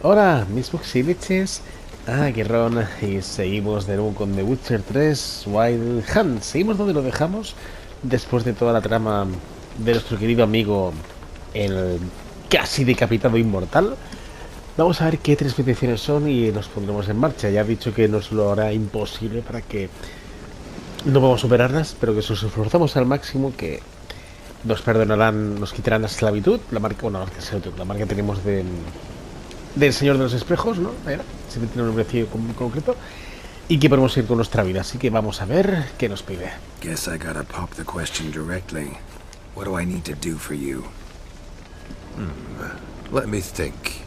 Hola, mis buxibiches. Qué ron. Y seguimos de nuevo con The Witcher 3 Wild Hunt. Seguimos donde lo dejamos después de toda la trama de nuestro querido amigo, el casi decapitado inmortal. Vamos a ver qué tres peticiones son y nos pondremos en marcha. Ya he dicho que nos lo hará imposible para que no podamos superarlas, pero que si nos esforzamos al máximo, que nos perdonarán, nos quitarán la esclavitud, la marca, bueno, la marca que tenemos del Señor de los Espejos, ¿no? Siempre tiene un nombre concreto. Y que podemos ir con nuestra vida. Así que vamos a ver qué nos pide. Guess I gotta pop the question directly. What do I need to do for you? Let me think.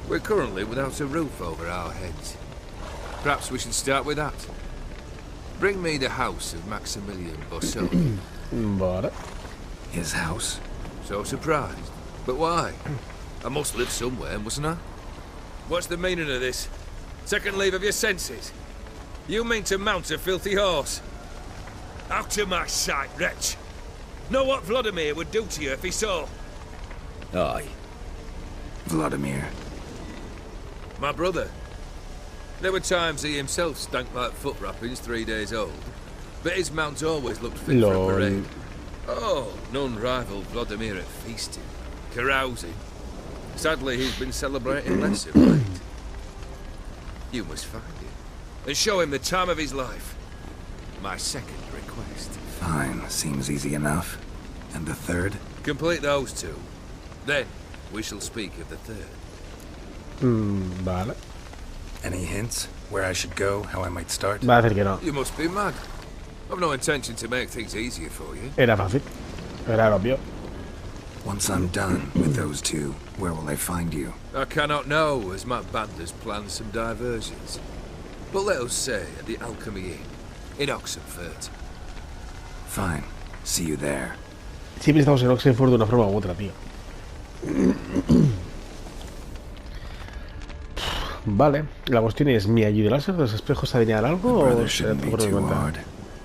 We're currently without a roof over our heads. Perhaps we should start with that. Bring me the house of Maximilian Bossoni. Vale. His house? So surprised. But why? I must live somewhere, mustn't I? What's the meaning of this? Second leave of your senses? You mean to mount a filthy horse? Out of my sight, wretch! Know what Vladimir would do to you if he saw? Aye. Vladimir. My brother. There were times he himself stank like foot wrappings 3 days old, but his mount always looked fit for a parade. Oh, none rivaled Vladimir at feasting, carousing. Sadly, he's been celebrating less of late. You must find him and show him the time of his life. My second request. Fine, seems easy enough. And the third? Complete those two. Then, we shall speak of the third. Vale. Any hints? Where I should go? How I might start? Va a decir que no. You must be mad. I've no intention to make things easier for you. Era fácil. Era obvio. Once I'm done with those two, where will I find you? I cannot know, as my band has planned some diversions. But let us say at the Alchemy Inn, in Oxenfurt. Fine. See you there. Siempre estamos en Oxenford de una forma u otra, tío. Vale, la cuestión es, ¿me ayudarás a los espejos a adivinar algo o será Shouldn't be por mi too cuenta? hard.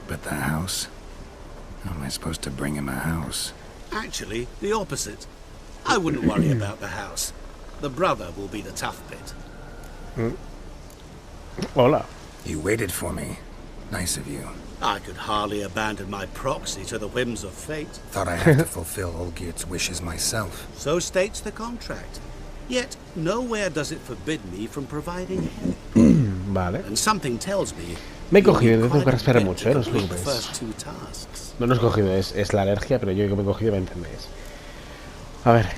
But the house? How am I supposed to bring him a house? Actually, the opposite. I wouldn't worry about the house. The brother will be the tough bit. Hola. You waited for me. Nice of you. I could hardly abandon my proxy to the whims of fate. Thought I had to fulfill Olgiert's wishes myself. So states the contract. Yet, nowhere does it forbid me from providing help. Vale. And something tells me... Me he cogido, no tengo que respirar mucho, no os the preocupéis. first two tasks. No nos he cogido, es la alergia, pero yo que me he cogido me entendéis. A ver.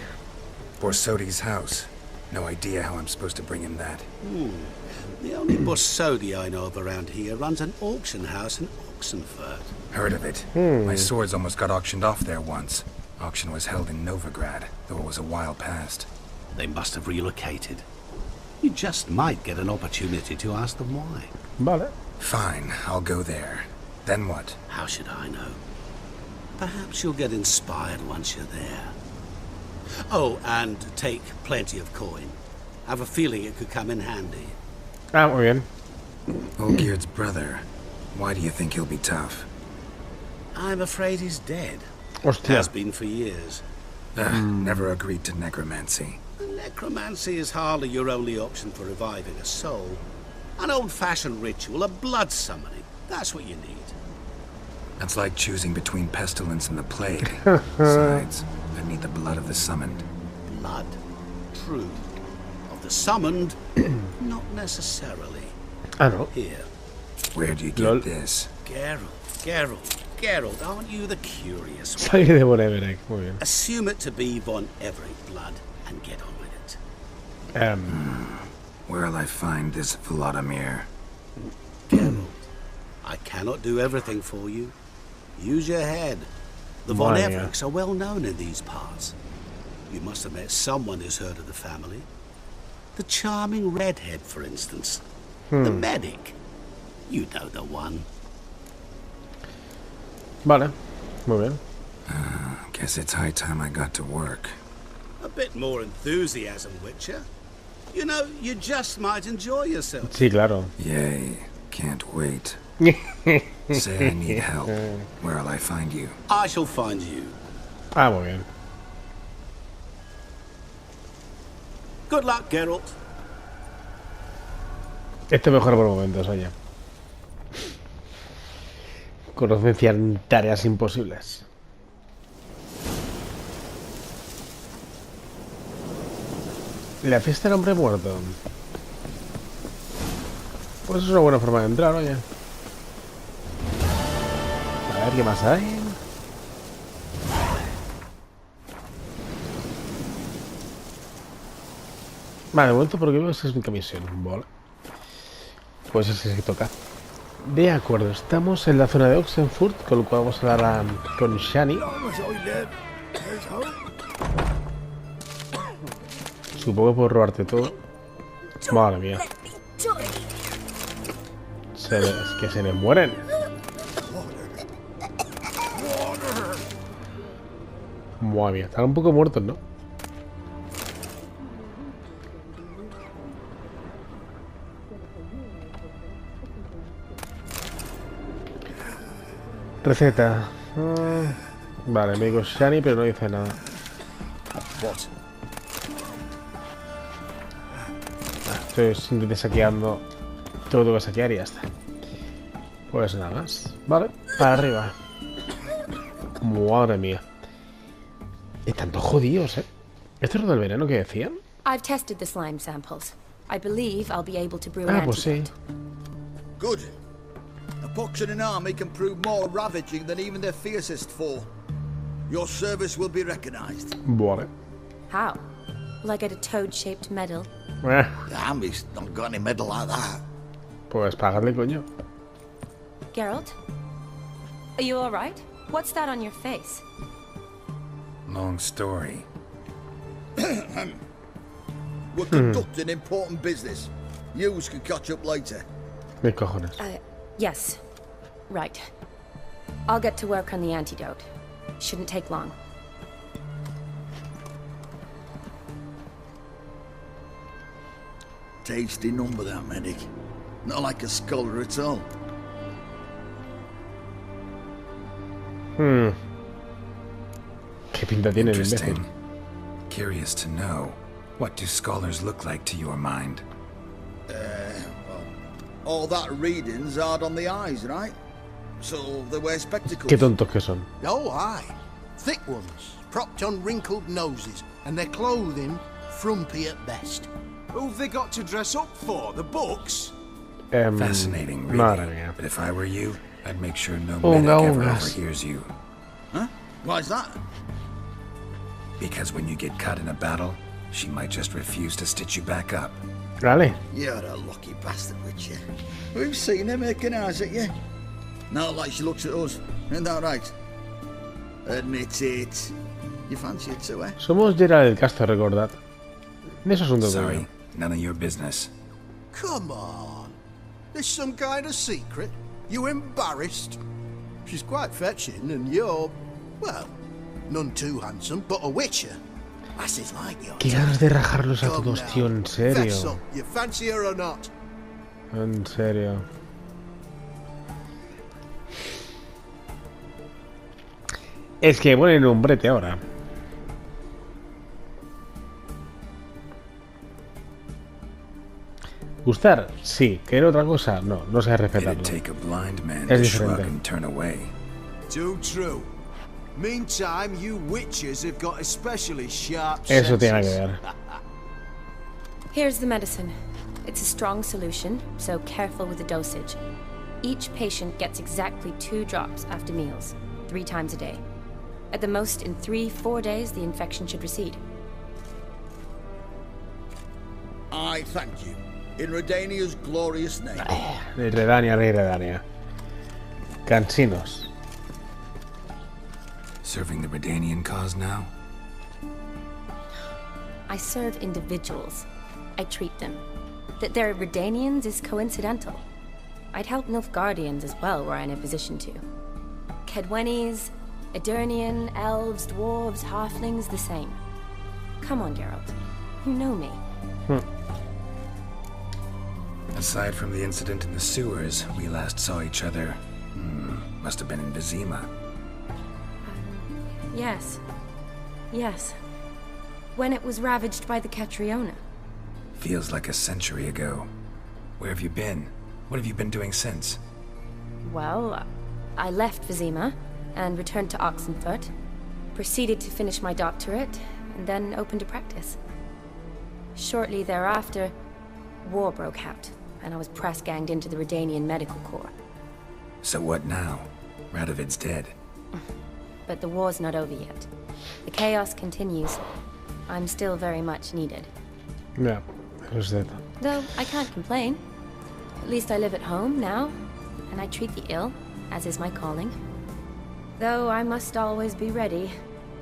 Borsodi's house. No idea how I'm supposed to bring him that. The only Borsodi I know of around here runs an auction house in Oxenfurt. Heard of it. My swords almost got auctioned off there once. Auction was held in Novigrad, though it was a while past. They must have relocated. You just might get an opportunity to ask them why. Vale. Fine, I'll go there. Then what? How should I know? Perhaps you'll get inspired once you're there. Oh, and take plenty of coin. Have a feeling it could come in handy. Muy bien. Olgiert's brother. Why do you think he'll be tough? I'm afraid he's dead. Hostia. Has been for years. Never agreed to necromancy. Necromancy is hardly your only option for reviving a soul. An old-fashioned ritual, a blood summoning. That's what you need. That's like choosing between pestilence and the plague. Besides, I need the blood of the summoned. Blood. True. Of the summoned, not necessarily. No. Here. Where do you get Lol. this? Geralt, aren't you the curious one? Salí de Boneverek, muy bien. Assume it to be Von Everett blood and get on with it. Where'll I find this Vladimir? Geralt, I cannot do everything for you. Use your head. The Von Vaya. Everecks are well known in these parts. You must have met someone who's heard of the family. The charming redhead, for instance. The medic. You know the one. Vale. Muy bien. Guess it's high time I got to work. A bit more enthusiasm, Witcher. You know, you just might enjoy yourself. Sí, claro. Yay, can't wait. Say I need help. Where'll I find you? I shall find you. Muy bien. Good luck, Geralt. Este mejor por momentos, oye. Conocen en tareas imposibles. La fiesta del hombre muerto. Pues es una buena forma de entrar, oye. A ver qué más hay. Vale, de momento porque veo que esa es mi misión. Vale. Pues ese sí que toca. De acuerdo, estamos en la zona de Oxenfurt, con lo cual vamos a hablar con Shani. Supongo que puedo robarte todo. Madre mía. Es que se les mueren. Madre mía, están un poco muertos, ¿no? Receta. Vale, me digo Shani, pero no dice nada. Estoy simplemente saqueando todo lo que voy a saquear y ya está. Pues nada más. Vale, para arriba. Madre mía. Están todos jodidos, ¿eh? ¿Esto es lo del veneno que decían? I've tested the slime samples. I believe I'll be able to brew Ah, an pues sí. antidote. Good. A pox in an army can prove more ravaging than even their fiercest foe. Your service will be recognized. Vale. How? Will I get a toad-shaped medal? The army's not got any medal like that. Pues pagarle, coño. Geralt? Are you alright? What's that on your face? Long story. We're conducting important business. Yous can catch up later. Mis cojones. Yes. Right. I'll get to work on the antidote. Shouldn't take long. Tasty number, that medic. Not like a scholar at all. ¿Qué pinta tiene el imbécil? Interesting. Curious to know. What do scholars look like to your mind? All that reading's hard on the eyes, right? So they wear spectacles. Qué tontos que son. Oh, aye. Thick ones, propped on wrinkled noses, and their clothing frumpy at best. Who've they got to dress up for? The books? Fascinating, Madre really. mía. But if I were you, I'd make sure no Unga, medic ever ungas. overhears you. Huh? Why's that? Because when you get caught in a battle, she might just refuse to stitch you back up. Vale. You're a lucky bastard, Witcher. We've seen her making eyes at you. Not like she looks at us. Isn't that right? Admit it. You fancy it too, eh? Somos Geralt del Castro, recordad. De esos asuntos. Sorry, none of your business. Come on. There's some kind of secret. You embarrassed? She's quite fetching, and you're, well, none too handsome, but a witcher. Lasses like you. Qué ganas de rajarlos a todos, tío, en Fess serio. up. You fancy her or not? En serio. Es que ponen un brete ahora. ¿Gustar? Sí. ¿Querer otra cosa? No, no sé respetarlo. It'd take a blind man Es to shrug diferente. and turn away. Too true. Meantime, you witches have got especially sharp Eso tiene que senses. ver. Here's the medicine. It's a strong solution, so careful with the dosage. Each patient gets exactly 2 drops after meals, 3 times a day. At the most, in 3-4 days, the infection should recede. I thank you. In Redania's glorious name. Rey Redania, Rey Redania. Cansinos. Serving the Redanian cause now? I serve individuals. I treat them. That they're Redanians is coincidental. I'd help Nilfgaardians as well were I in a position to. Kedwenis, Edirnian, elves, dwarves, halflings, the same. Come on, Geralt. You know me. Aside from the incident in the sewers, we last saw each other. Must have been in Vizima. Yes. Yes. When it was ravaged by the Catriona. Feels like a century ago. Where have you been? What have you been doing since? Well, I left Vizima and returned to Oxenfurt, proceeded to finish my doctorate, and then opened a practice. Shortly thereafter, war broke out, and I was press-ganged into the Redanian Medical Corps. So what now? Radovid's dead. But the war's not over yet. The chaos continues. I'm still very much needed. Ya, eso es cierto. Though I can't complain. At least I live at home now, and I treat the ill, as is my calling. Though I must always be ready,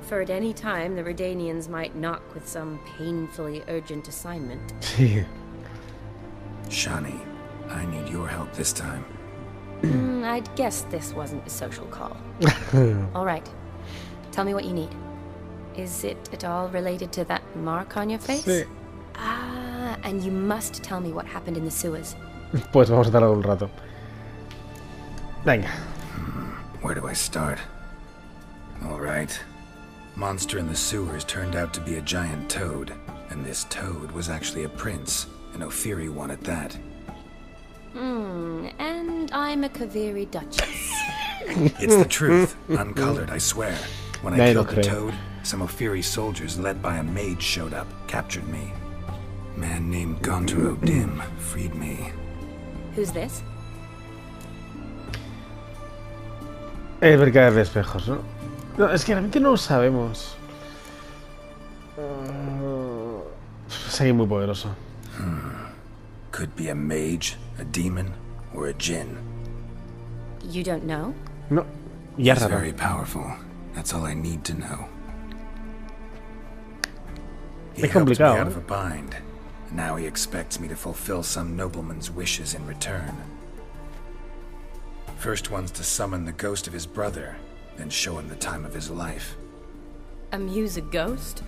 for at any time the Redanians might knock with some painfully urgent assignment. Sí. Shani, I need your help this time. I'd guess this wasn't a social call. All right. Tell me what you need. Is it at all related to that mark on your face? Sí. Ah, and you must tell me what happened in the sewers. Pues vamos a tardar un rato. Venga. Where do I start? All right. Monster in the sewers turned out to be a giant toad, and this toad was actually a prince, an Ophiri one at that. And I'm a Kaviri Duchess. It's the truth, uncolored, I swear. When I No, killed no the creo. toad, some Ophiri soldiers led by a mage showed up, captured me. Man named Gontaro Dim freed me. Who's this? El mercado de espejos, ¿no? No, es que realmente no lo sabemos. Es alguien muy poderoso. Could be a mage, a demon, or a djinn. You don't know? No, ya He's raro. very powerful. That's all I need to know. He Es helped me complicado, out ¿eh? of a bind. Now he expects me to fulfill some nobleman's wishes in return. First one's to summon the ghost of his brother, then show him the time of his life. Amuse a ghost?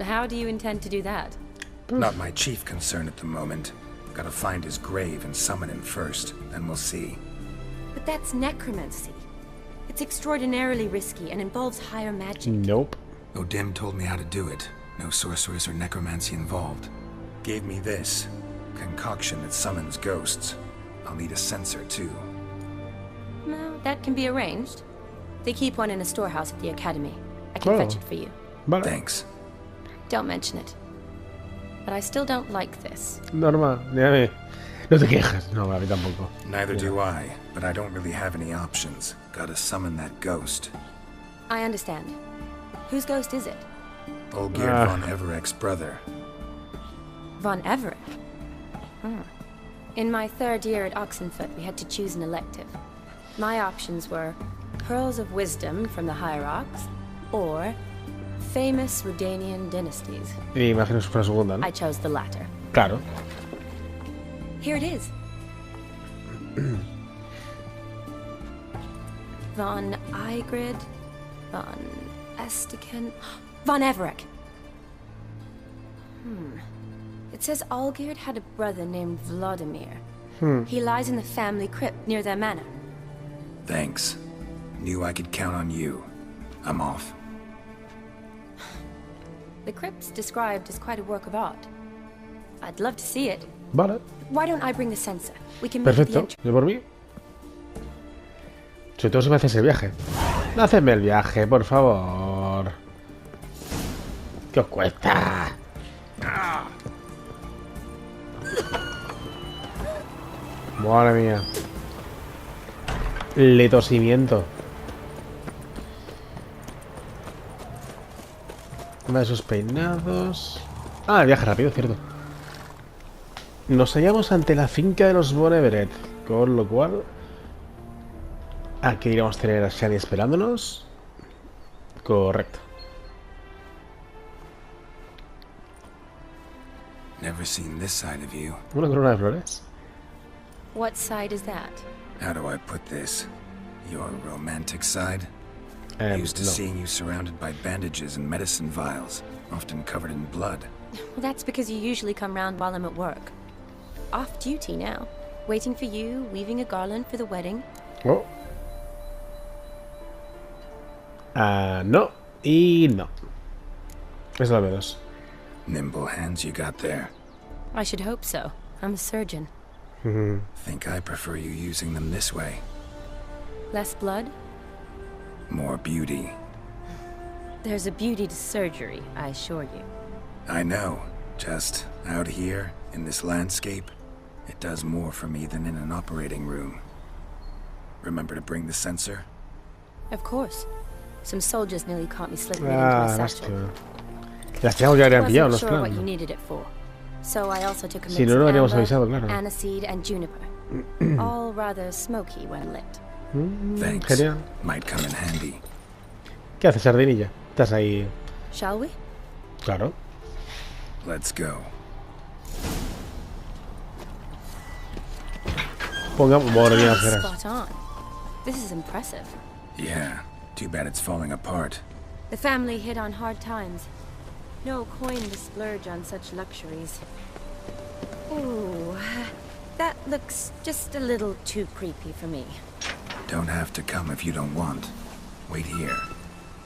How do you intend to do that? Not my chief concern at the moment. Gotta find his grave and summon him first, then we'll see. But that's necromancy. It's extraordinarily risky and involves higher magic. Nope. Odim told me how to do it. No sorceress or necromancy involved. Gave me this concoction that summons ghosts. I'll need a censer too. No, that can be arranged. They keep one in a storehouse at the academy. I can Oh. fetch it for you. Vale. Thanks. Don't mention it. But I still don't like this. Normal, dígame. No te quejas. No, a mí tampoco. Neither do I, but I don't really have any options. Gotta summon that ghost. I understand. Whose ghost is it? Olgierd von Everek's brother. Von Everett? In my third year at Oxenfurt, we had to choose an elective. My options were Pearls of Wisdom from the Hierarchs, or Famous Redanian Dynasties. Y imagino que fue la segunda, ¿no? I chose the latter. Claro. Here it is. Von Igrid, Von Estiken, Von Everett. It says Olgierd had a brother named Vladimir. He lies in the family crypt near their manor. Thanks. Knew I could count on you. I'm off. The crypt's described as quite a work of art. I'd love to see it. Vale. Why don't I bring the censer? We can meet at the Perfecto. entrance. ¿Yo por mí? Sobre todo si me haces el viaje. Hacedme el viaje, por favor. ¿Qué os cuesta? Madre mía. Letosimiento. Uno de esos peinados. Ah, el viaje rápido, cierto. Nos hallamos ante la finca de los Von Everett, con lo cual aquí iremos a tener a Shani esperándonos. Correcto. Never seen this side of you. Una corona de flores. What side is that? How do I put this? Your romantic side? Used to No. seeing you surrounded by bandages and medicine vials, often covered in blood. Well, that's because you usually come round while I'm at work. Off duty now. Waiting for you, weaving a garland for the wedding. Oh. No. Y no. Es la B2. Nimble hands you got there. I should hope so. I'm a surgeon. Think I prefer you using them this way. Less blood? More beauty. There's a beauty to surgery, I assure you. I know. Just out here, in this landscape, it does more for me than in an operating room. Remember to bring the sensor? Of course. Some soldiers nearly caught me slipping it into a satchel. Las teníamos ya habrían pillado, Wasn't no sure what you plan. needed it for. So I also took a Si mix no, lo of habríamos amber, avisado, claro. aniseed, and juniper. All rather smoky when lit. Thanks. Genial. Might come in handy. ¿Qué haces, sardinilla? Estás ahí. Shall we? Claro. Let's go. Pongamos. Madre mía, las veras. Spot on. This is impressive. Yeah. Too bad it's falling apart. The family hit on hard times. No coin to splurge on such luxuries. Ooh, that looks just a little too creepy for me. Don't have to come if you don't want. Wait here.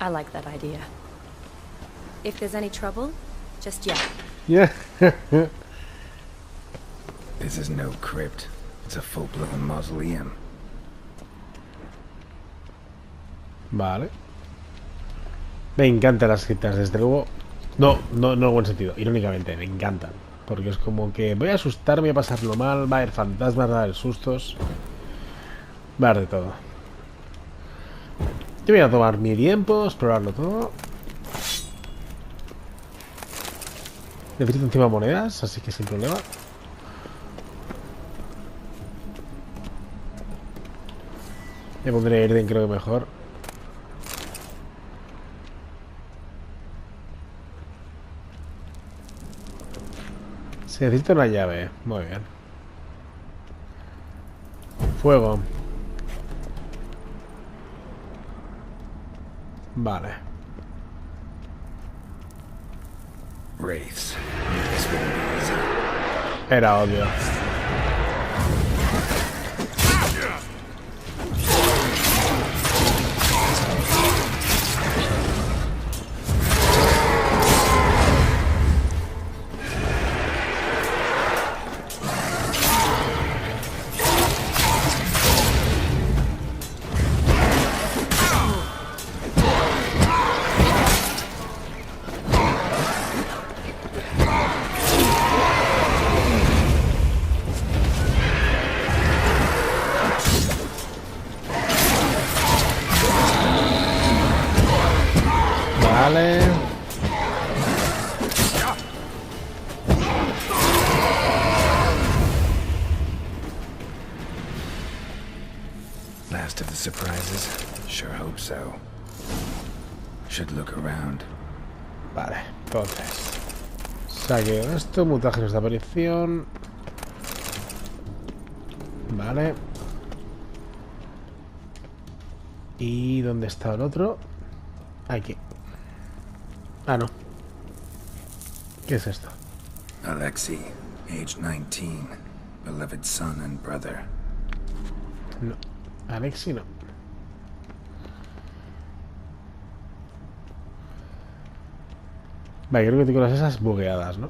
I like that idea. If there's any trouble, just yell. Yeah. This is no crypt. It's a full-blown mausoleum. Vale. Me encantan las criptas, desde luego. No en buen sentido, irónicamente, me encantan. Porque es como que voy a asustar, voy a pasarlo mal, va a haber fantasmas, va a haber sustos. Va a haber de todo. Yo voy a tomar mi tiempo, explorarlo todo. Necesito encima monedas, así que sin problema. Me pondré Erden, creo que mejor. Se necesita una llave. Muy bien. Fuego. Vale. Wraiths. This wouldn't be easy. Era obvio. Vale. Last of the surprises? Sure hope so. Should look around. Vale, entonces saqueo esto, mutajes de aparición. Vale. ¿Y dónde está el otro? Aquí. Ah, no. ¿Qué es esto? Alexei, age 19, beloved son and brother. No. Alexi no. Vale, creo que tengo las esas bugueadas, ¿no?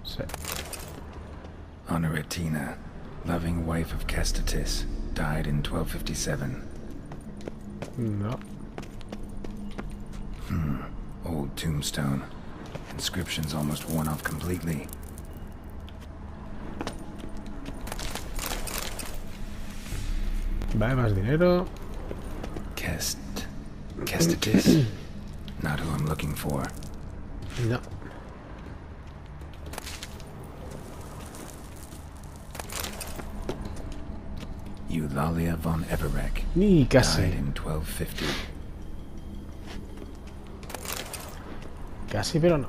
Sí. Honoratina, loving wife of Kestatis, died in 1257. No. Old tombstone. Inscription's almost worn off completely. Vale, más dinero. Kestatis? Not who I'm looking for. No. Eulalia von Everek. Ni Died casi. in 1250. Casi, pero no.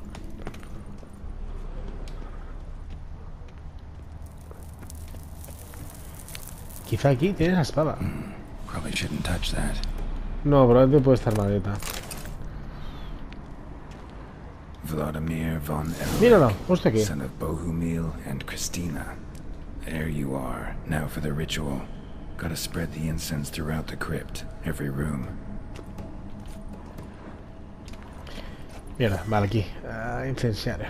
Quizá aquí tienes la espada. Probably shouldn't touch that. No, probablemente puede estar maldita. Vladimir von Everek. Míralo, justo aquí. Son of Bohumil and Christina. There you are. Now for the ritual. Gotta spread the incense throughout the crypt, every room. Mierda, vale, aquí. Incensario.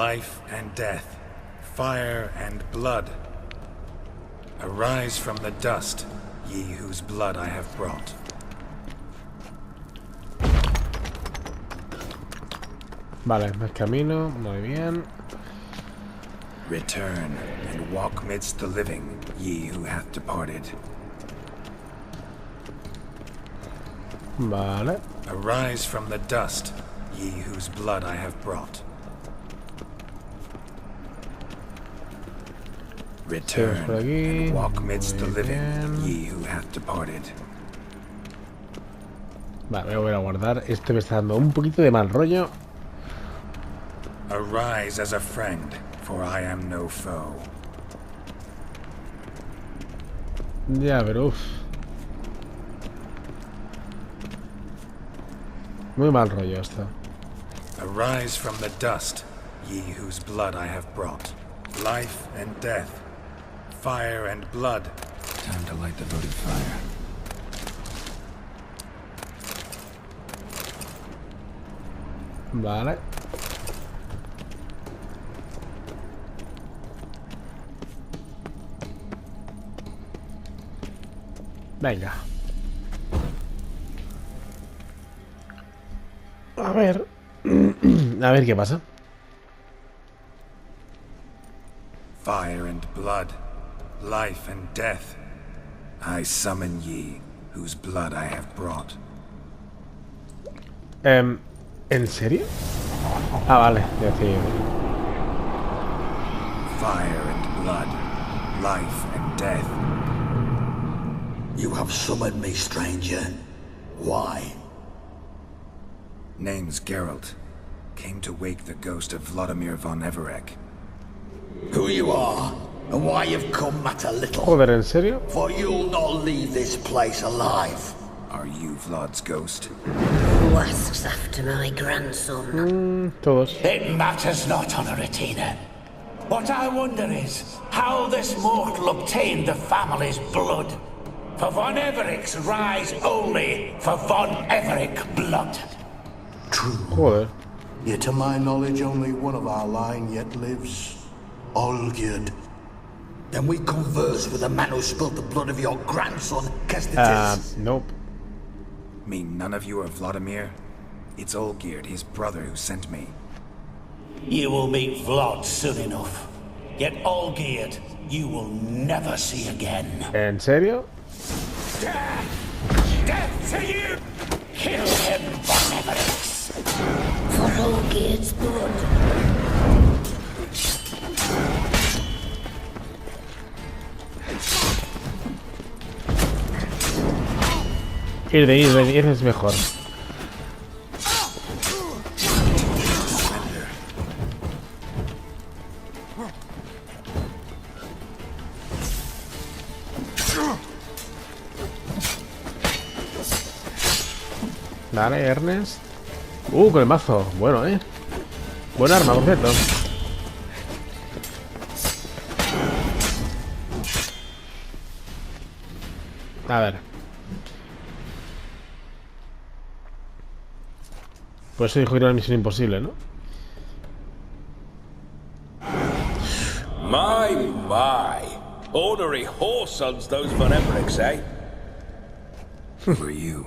life and death, fire and blood. Arise from the dust, ye whose blood I have brought. Vale, más camino, muy bien. Return and walk midst the living, ye who hath departed. Vale. Arise from the dust, ye whose blood I have brought. Return and walk midst the living, ye who hath departed. Vale, me voy a guardar. Este me está dando un poquito de mal rollo. Arise as a friend, for I am no foe. Ya, pero uff. Muy mal rollo esto. Arise from the dust, ye whose blood I have brought. Life and death, fire and blood. Time to light the votive fire. Vale. Venga. A ver. A ver qué pasa. Fire and blood, life and death. I summon ye, whose blood I have brought. ¿En serio? Ah, vale, ya sí. Fire and blood, life and death. You have summoned me, stranger. Why? Name's Geralt. Came to wake the ghost of Vladimir von Everec. Who you are, and why you've come matter little. Joder, ¿en serio? For you'll not leave this place alive. Are you Vlad's ghost? Who asks after my grandson? Todos. It matters not, Honoratina. What I wonder is how this mortal obtained the family's blood. For von Everic's rise only for von Everec blood. True. Joder. Yet to my knowledge, only one of our line yet lives. Olgierd. Then we converse with the man who spilled the blood of your grandson, Kestitis. Nope. Mean none of you are Vladimir? It's Olgierd, his brother, who sent me. You will meet Vlad soon enough. Yet Olgierd, you will never see again. ¿En serio? Death! Death to you! Kill him, von Everix! For Olgierd's blood. Ir es mejor. Vale, Ernest. Con el mazo. Bueno, Buen arma, por cierto. A ver. Por eso dijo que era una misión imposible, ¿no? My. Ornery whoresons those von Evericks, eh? Who are you?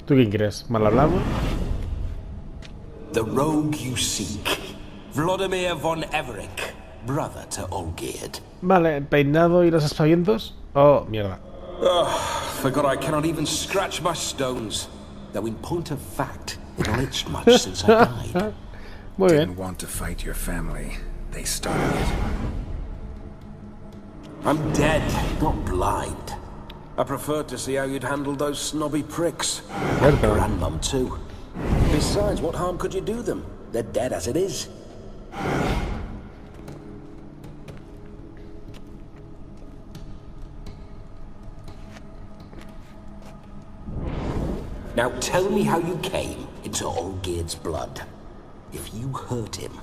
¿Tú quién crees? ¿Mal hablado? The rogue you seek. Vladimir von Everec, brother to Olgierd. Vale, peinado y los aspavientos. Oh, mierda. Forgot I cannot even scratch my stones. Though in point of fact, it'll itch much since I died. Muy bien. Didn't want to fight your family. They started it. I'm dead, not blind. I preferred to see how you'd handled those snobby pricks. Grandmum too. Besides, what harm could you do them? They're dead as it is. Now tell me how you came into Olgierd's blood. If you hurt him,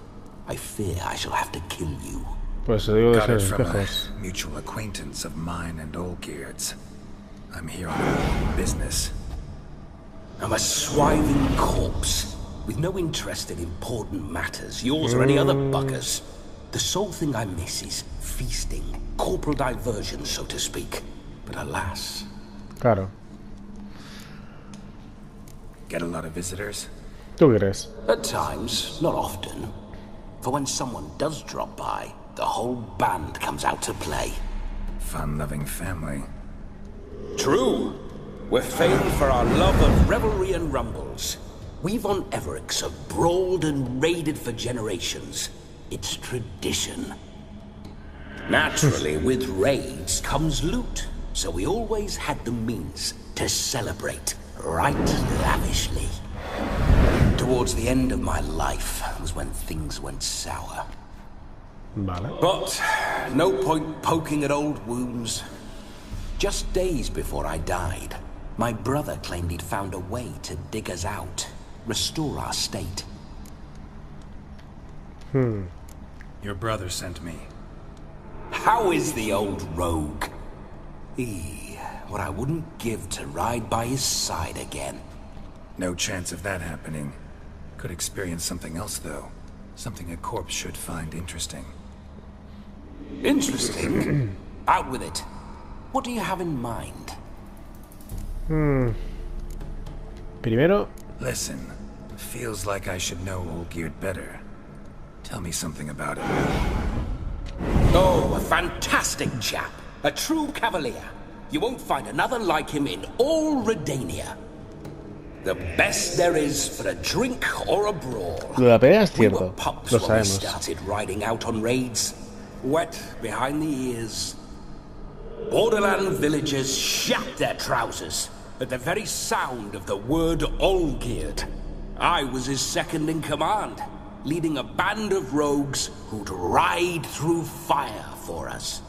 I fear I shall have to kill you. Pues se digo de Got it esos from espejos. a mutual acquaintance of mine and Olgierd's. I'm here on business. I'm a swiving corpse. with no interest in important matters, yours or any other buggers. The sole thing I miss is feasting, corporal diversion, so to speak. But alas... Claro. Get a lot of visitors? ¿Tú crees? At times, not often. For when someone does drop by, the whole band comes out to play. Fun-loving family. True. We're famed for our love of revelry and rumbles. We von Evericks have brawled and raided for generations. It's tradition. Naturally, with raids comes loot, so we always had the means to celebrate right lavishly. Towards the end of my life was when things went sour. Vale. But no point poking at old wounds. Just days before I died, my brother claimed he'd found a way to dig us out, restore our state. Your brother sent me. How is the old rogue? What I wouldn't give to ride by his side again. No chance of that happening. Could experience something else, though. Something a corpse should find interesting. Interesting? Out with it. What do you have in mind? Primero... Listen, feels like I should know Olgierd better. Tell me something about him. Oh, a fantastic chap. A true cavalier. You won't find another like him in all Redania. The best there is for a drink or a brawl. Lo de la pelea es We were cierto. pups Lo when we sabemos. started riding out on raids. Wet behind the ears. Borderland villagers shat their trousers at the very sound of the word Olgierd. I was his second in command, leading a band of rogues who'd ride through fire for us.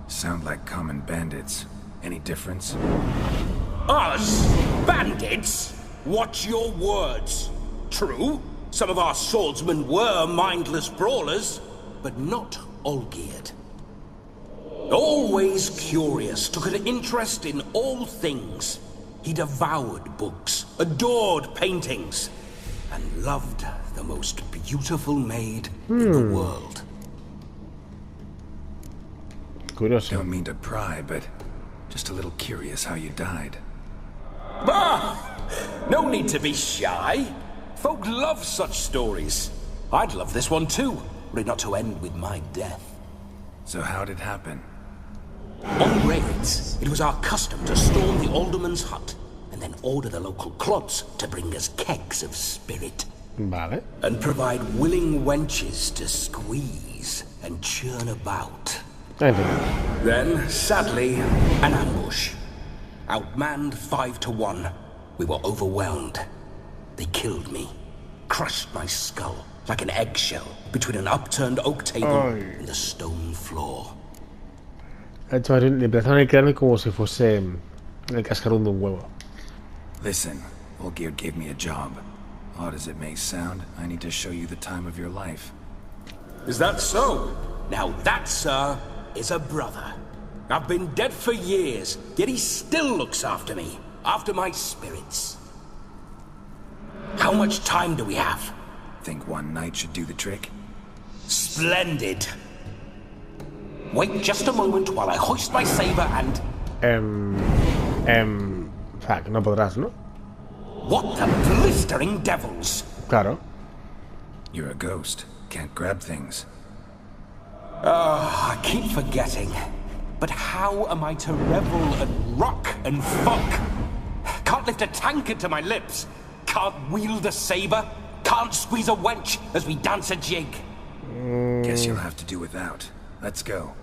Sound like common bandits. Any difference? Us? Bandits? Watch your words. True, some of our swordsmen were mindless brawlers, but not Olgierd. Always curious, took an interest in all things. He devoured books, adored paintings, and loved the most beautiful maid in the world. Curioso. Don't mean to pry, but just a little curious how you died. Bah! No need to be shy. Folk love such stories. I'd love this one too, were it not to end with my death. So how'd it happen? On raids, it was our custom to storm the alderman's hut and then order the local clods to bring us kegs of spirit. Vale. And provide willing wenches to squeeze and churn about. En fin. Then, sadly, an ambush. Outmanned 5-1. We were overwhelmed. They killed me. Crushed my skull like an eggshell between an upturned oak table and the stone floor. Le empezaron a crearme como si fuese el cascarón de un huevo. Listen, Olgierd gave me a job. Odd as it may sound, I need to show you the time of your life. Is that so? Now that, sir, is a brother. I've been dead for years, yet he still looks after me, after my spirits. How much time do we have? Think one night should do the trick? Splendid. Wait just a moment while I hoist my saber and... Fuck, no podrás, ¿no? What the blistering devils! Claro. You're a ghost. Can't grab things. I keep forgetting. But how am I to revel and rock and fuck? Can't lift a tankard to my lips. Can't wield a saber. Can't squeeze a wench as we dance a jig. Guess you'll have to do without. Let's go.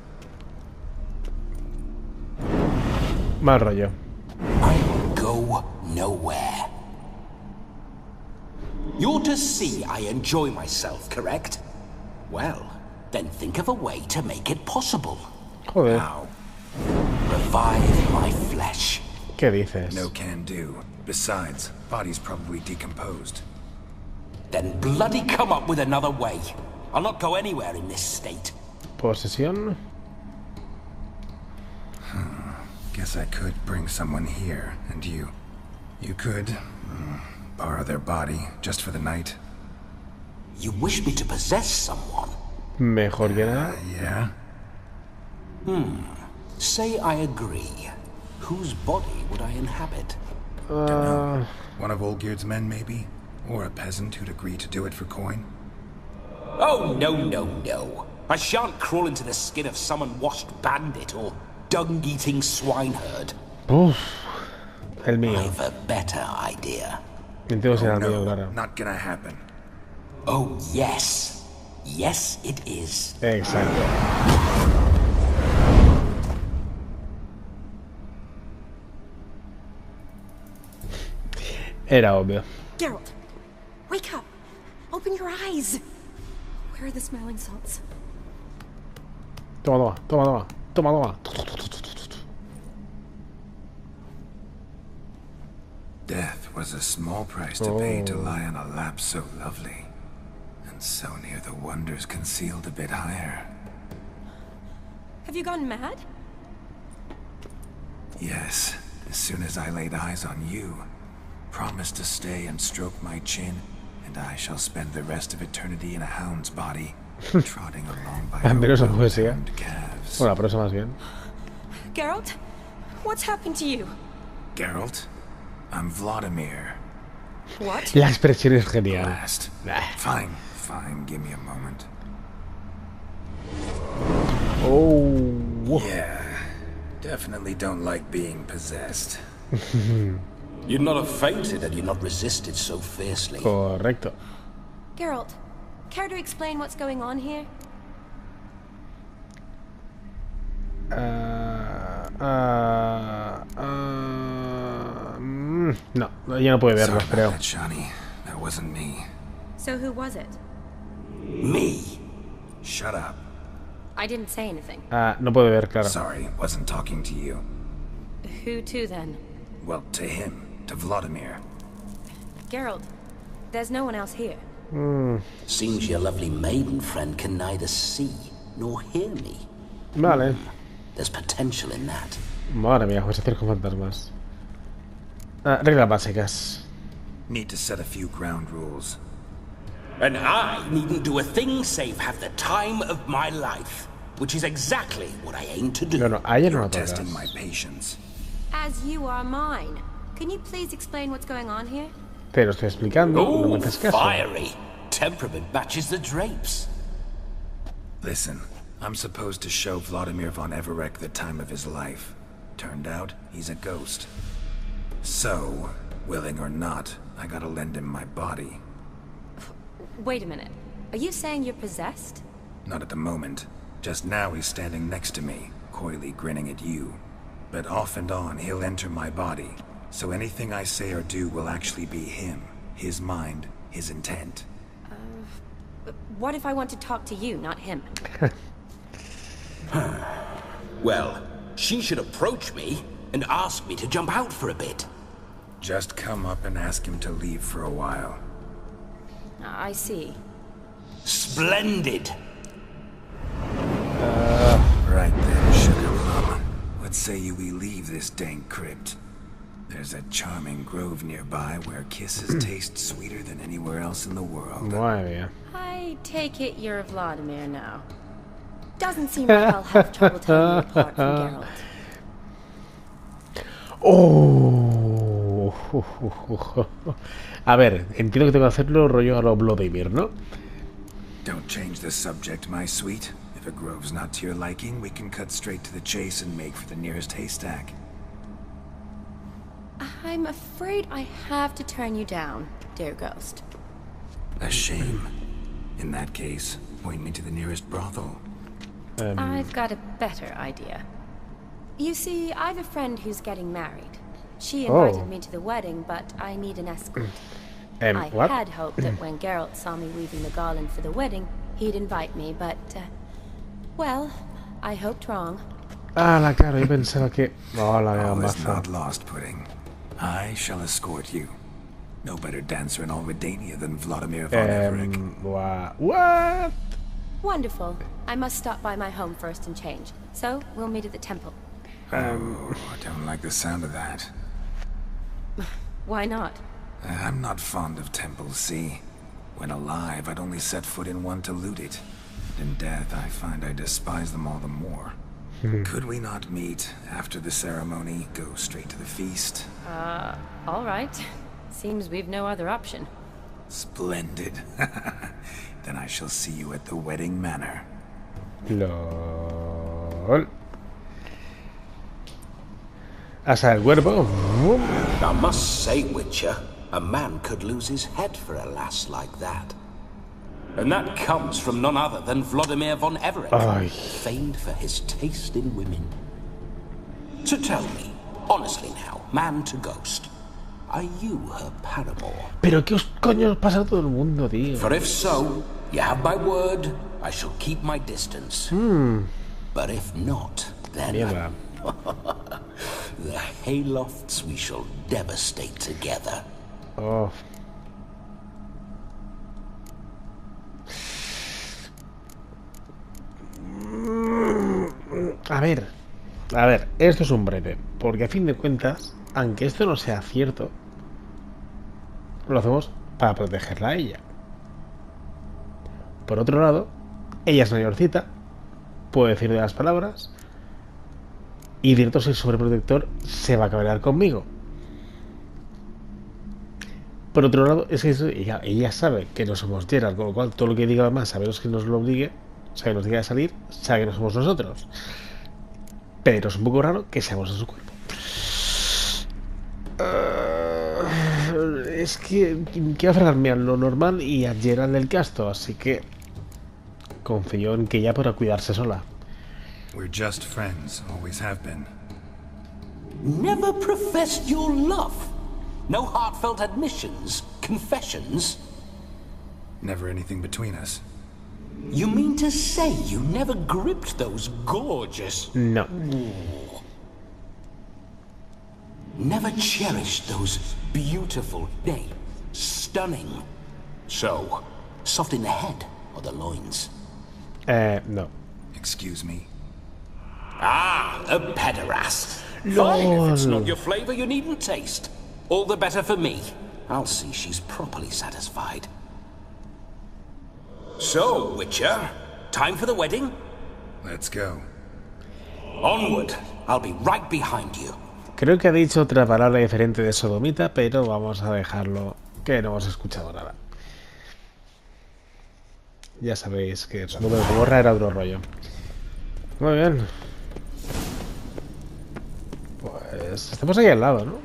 Mal rollo. I will go nowhere. You're to see I enjoy myself, correct? Well, then think of a way to make it possible. Joder. How? Revive my flesh. ¿Qué dices? No can do. Besides, body's probably decomposed. Then bloody come up with another way. I'll not go anywhere in this state. Posesión. Guess I could bring someone here, and you could Borrow their body, just for the night. You wish me to possess someone? Mejor que nada. Yeah? Say I agree. Whose body would I inhabit? Dunno. One of Olgierd's men, maybe? Or a peasant who'd agree to do it for coin? Oh, no. I shan't crawl into the skin of some unwashed bandit or dung-eating swineherd. Uf, el mío. I've a better idea. Entonces era el mío, No, claro. not gonna happen. Oh, yes. Yes, it is. Exacto. Era obvio. Geralt, wake up. Open your eyes. Where are the smelling salts? Toma. Death was a small price to pay to lie on a lap so lovely, and so near the wonders concealed a bit higher. Have you gone mad? Yes, as soon as I laid eyes on you, promised to stay and stroke my chin, and I shall spend the rest of eternity in a hound's body, trotting along by Pero esa your poesía. well-groomed calves. Bueno, pero eso más bien. Geralt, what's happened to you? Geralt, I'm Vladimir. What? La expresión es genial. Last. Fine, give me a moment. Oh. Yeah, definitely don't like being possessed. You'd not have fainted had you not resisted so fiercely. Correcto. Geralt, care to explain what's going on here? No, ya no puede verlo, Sorry creo. about that, Shani. That wasn't me. So who was it? Me? Shut up. I didn't say anything. No puede ver, claro. Sorry, wasn't talking to you. Who to then? Well, to him. To Vladimir. Geralt, there's no one else here. Seems your lovely maiden friend can neither see nor hear me. Vale. There's potential in that. Madre mía, juez hacer con fantasmas. Reglas básicas. Need to set a few ground rules. And I needn't do a thing save have the time of my life, which is exactly what I aim to do. No, a ella no You're la testing tocas. my patience. As you are mine. Can you please explain what's going on here? Te lo estoy explicando, no me Oh, haces caso. fiery. Temperament matches the drapes. Listen, I'm supposed to show Vladimir von Everec the time of his life. Turned out, he's a ghost. So, willing or not, I gotta lend him my body. Wait a minute. Are you saying you're possessed? Not at the moment. Just now he's standing next to me, coyly grinning at you. But off and on, he'll enter my body. So anything I say or do will actually be him. His mind, his intent. What if I want to talk to you, not him? Well, she should approach me and ask me to jump out for a bit. Just come up and ask him to leave for a while. I see. Splendid. Right then, sugar plum. What say you we leave this dank crypt? There's a charming grove nearby where kisses taste sweeter than anywhere else in the world. Madre mía. I take it you're Vladimir now. Doesn't seem like I'll have trouble telling you apart from Geralt. Oh. A ver, entiendo que tengo que hacerlo rollo a lo Vladimir, ¿no? Don't change the subject, my sweet. If a grove's not to your liking, we can cut straight to the chase and make for the nearest haystack. I'm afraid I have to turn you down, dear ghost. A shame. In that case, point me to the nearest brothel. I've got a better idea. You see, I've a friend who's getting married. She invited me to the wedding, but I need an escort. I what? had hoped that when Geralt saw me weaving the garland for the wedding, he'd invite me, but, well, I hoped wrong. Ah, claro, yo pensaba que... Oh, la All is gamba. not lost, Pudding. I shall escort you. No better dancer in all Redania than Vladimir von Everec. What? Wonderful. I must stop by my home first and change. So, we'll meet at the temple. Oh, I don't like the sound of that. Why not? I'm not fond of temples, see? When alive, I'd only set foot in one to loot it. In death, I find I despise them all the more. Could we not meet after the ceremony, go straight to the feast? All right. Seems we've no other option. Splendid. Then I shall see you at the wedding manor. LOL. Hasta el cuerpo. I must say, Witcher, a man could lose his head for a lass like that. And that comes from none other than Vladimir von Everett, famed for his taste in women. So tell me, honestly now, man to ghost, are you her paramour? Pero qué os coño pasa a todo el mundo, tío. For if so, you have my word, I shall keep my distance. But if not, then Mierda. the haylofts we shall devastate together. Oh. A ver, esto es un brete, porque a fin de cuentas, aunque esto no sea cierto, lo hacemos para protegerla a ella. Por otro lado, ella es mayorcita, puede decir de las palabras, y cierto soy sobreprotector, se va a cabrear conmigo. Por otro lado, es que ella sabe que no somos Geralt, con lo cual todo lo que diga más, a menos que nos lo obligue, o sea, que nos diga de salir, sabe que no somos nosotros. Pero es un poco raro que seamos en su cuerpo. Es que quiero aferrarme a lo normal y a Geralt del casto, así que confío en que ella podrá cuidarse sola. We're just friends, always have been. Never professed your love? No heartfelt admissions, confessions? Never anything between us. You mean to say you never gripped those gorgeous... No. Never cherished those beautiful, nay, stunning... So, soft in the head or the loins? No. Excuse me? Ah, a pederast. Fine, if it's not your flavor, you needn't taste. All the better for me. I'll see she's properly satisfied. So, Witcher, time for the wedding? Let's go. Onward. I'll be right behind you. Creo que ha dicho otra palabra diferente de sodomita, pero vamos a dejarlo que no hemos escuchado nada. Ya sabéis que su número de gorra era otro rollo. Muy bien. Pues estamos ahí al lado, ¿no?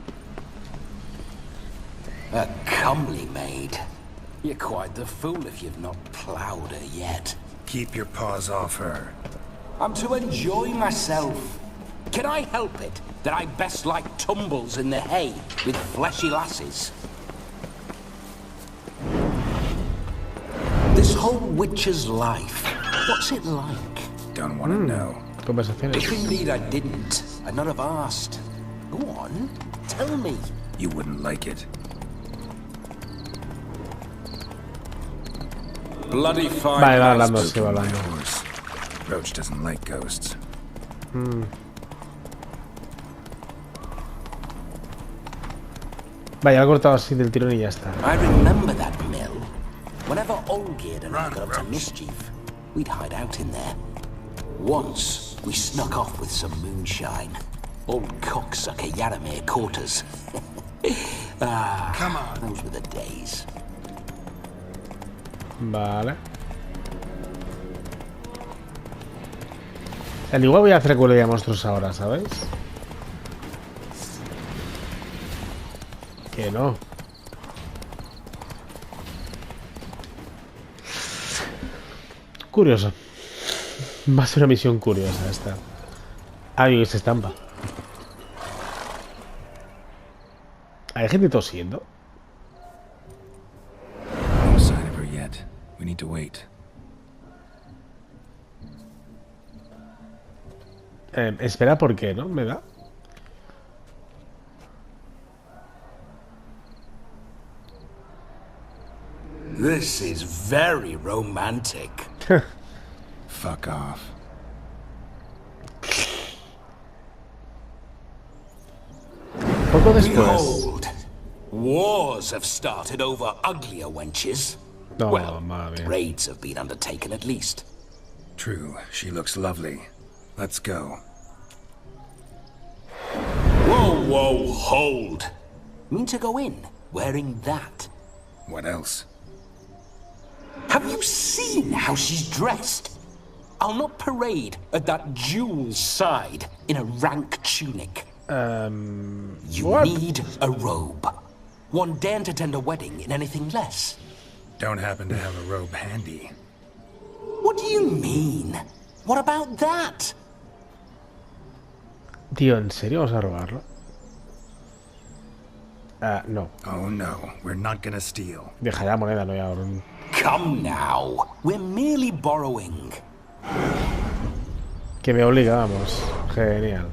A comely maid. You're quite the fool if you've not ploughed her yet. Keep your paws off her. I'm to enjoy myself. Can I help it that I best like tumbles in the hay with fleshy lasses? This whole witcher's life, what's it like? Don't want to know. Conversaciones. If indeed I didn't, I'd not have asked. Go on, tell me. You wouldn't like it. Bloody fine. Vale, va hablando, sí, va hablando. Roach doesn't like ghosts. Vaya, lo he cortado así del tirón y ya está. I remember that mill. Whenever Olgierd and I got up to mischief, we'd hide out in there. Once, we snuck off with some moonshine. Old cocksucker Yaramir caught us. Come on. Those were the days. Vale. Al igual voy a hacer recuerdo de monstruos ahora, ¿sabéis? Que no. Curioso. Va a ser una misión curiosa esta. Alguien que se estampa. ¿Hay gente tosiendo? No sign of her yet. We need to wait. Espera, ¿por qué, no? ¿Me da? This is very romantic. Fuck off. Poco después. Behold, Wars have started over uglier wenches. No, Well, madre mía. raids have been undertaken at least. True, she looks lovely. Let's go. Whoa, whoa, hold. Mean to go in wearing that? What else? Have you seen how she's dressed? I'll not parade at that jewel's side in a rank tunic. You What? need a robe. One daren't attend a wedding in anything less. Don't happen to have a robe handy. What do you mean? What about that? Tío, ¿en serio vamos a robarlo? No. Oh no, we're not gonna steal. Deja ya moneda, no ya. Come now. We're merely borrowing. Que me obligamos. Genial.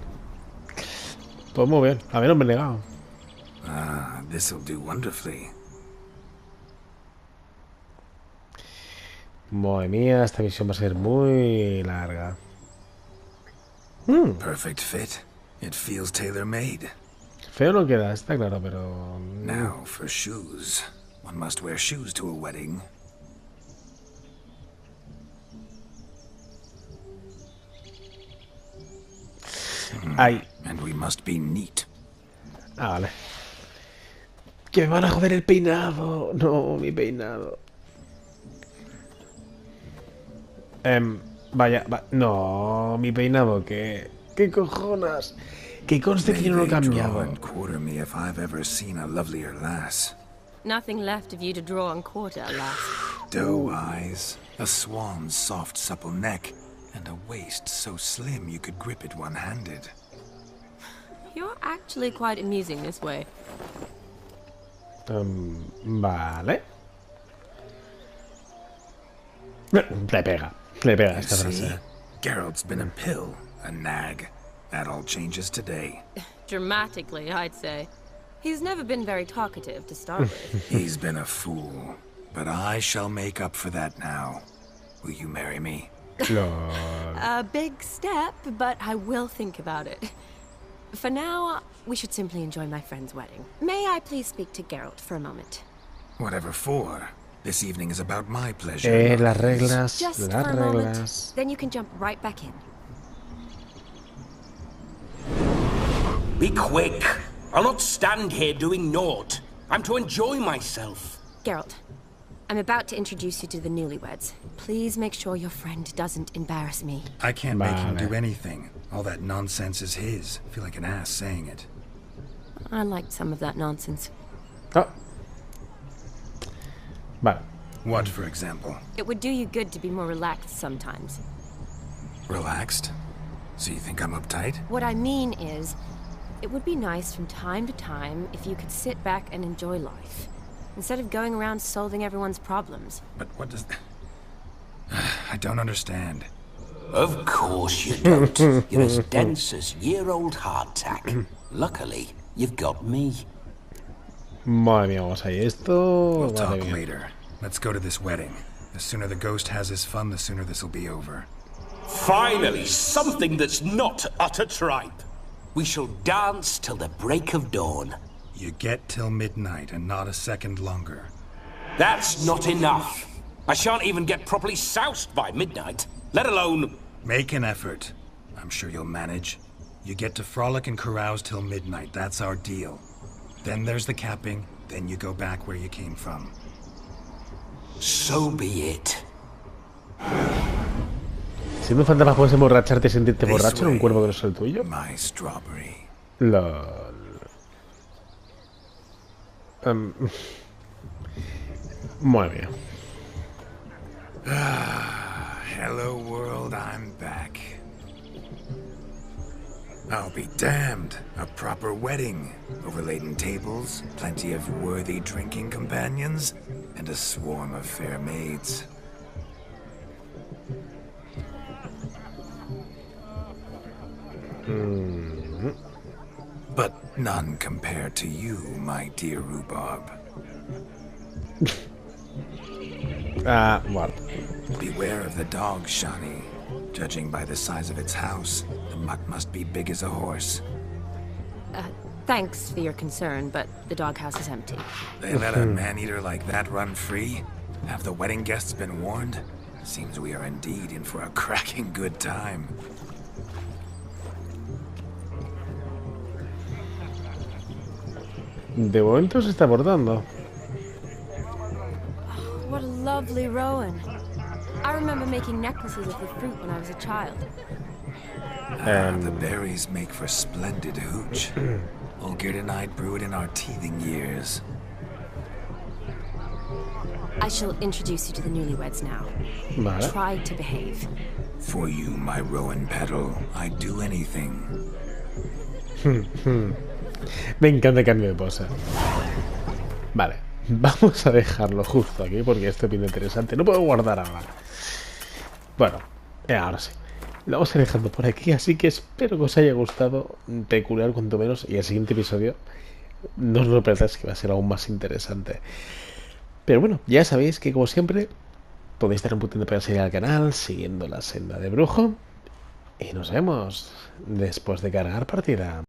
Pues muy bien. A mí no me he negado. Ah, this'll do wonderfully. Madre mía, esta misión va a ser muy larga. Perfect fit. It feels tailor-made. Feo no queda, está claro, pero... Now for shoes. One must wear shoes to a wedding. Ay. And we must be neat. Ah, vale. Que me van a joder el peinado. No, mi peinado. No, mi peinado, ¿qué cojonas? Que conste que yo no lo he cambiado. And quarter me if I've ever seen a lovelier lass. Nothing left of you to draw and quarter, alas. Doe eyes, a swan's soft supple neck, and a waist so slim you could grip it one-handed. You're actually quite amusing this way. Vale. Le pega esta You see, frase. Geralt's been a pill, a nag. That all changes today. Dramatically, I'd say. He's never been very talkative to start with. He's been a fool, but I shall make up for that now. Will you marry me? A big step, but I will think about it. For now, we should simply enjoy my friend's wedding. May I please speak to Geralt for a moment? Whatever for. This evening is about my pleasure. Las reglas, Just las for a moment, reglas. then you can jump right back in. Be quick. I'll not stand here doing naught. I'm to enjoy myself. Geralt, I'm about to introduce you to the newlyweds. Please make sure your friend doesn't embarrass me. I can't make him Vale. do anything. All that nonsense is his. I feel like an ass saying it. I liked some of that nonsense. Oh. Vale. What, for example? It would do you good to be more relaxed sometimes. Relaxed? So you think I'm uptight? What I mean is, it would be nice from time to time if you could sit back and enjoy life, instead of going around solving everyone's problems. But what does... I don't understand. Of course you don't. You're as dense as year-old hardtack. Luckily, you've got me. Madre mía, vamos ahí. Esto... We'll Madre talk mía. later. Let's go to this wedding. The sooner the ghost has his fun, the sooner this'll be over. Finally, something that's not utter tripe. We shall dance till the break of dawn. You get till midnight and not a second longer. That's not enough. I shan't even get properly soused by midnight, let alone... Make an effort. I'm sure you'll manage. You get to frolic and carouse till midnight. That's our deal. Then there's the capping. Then you go back where you came from. So be it. Siendo un fantasma puedes emborracharte y sentirte This borracho en un way, cuerpo que no es el tuyo. My strawberry. LOL. Muy bien. Hello world, I'm back. I'll be damned. A proper wedding. Overladen tables, plenty of worthy drinking companions, and a swarm of fair maids. But none compared to you, my dear rhubarb. Bueno. Beware of the dog, Shani. Judging by the size of its house, the mutt must be big as a horse. Thanks for your concern, but the doghouse is empty. They let a man-eater like that run free? Have the wedding guests been warned? Seems we are indeed in for a cracking good time. De momento se está abordando. What a lovely rowan. I remember making necklaces of the fruit when I was a child. The berries make for splendid hooch. Olgerd and I brewed in our teething years. I shall introduce you to the newlyweds now. Vale. Try to behave. For you, my rowan petal, I'd do anything. Me encanta el cambio de pose. Vale, vamos a dejarlo justo aquí porque esto viene interesante. No puedo guardar ahora. Bueno, ahora sí. Lo vamos a ir dejando por aquí, así que espero que os haya gustado, peculiar cuanto menos, y el siguiente episodio no os lo perdáis, que va a ser aún más interesante. Pero bueno, ya sabéis que como siempre podéis dar un botón de seguir al canal, siguiendo la senda de brujo, y nos vemos después de cargar partida.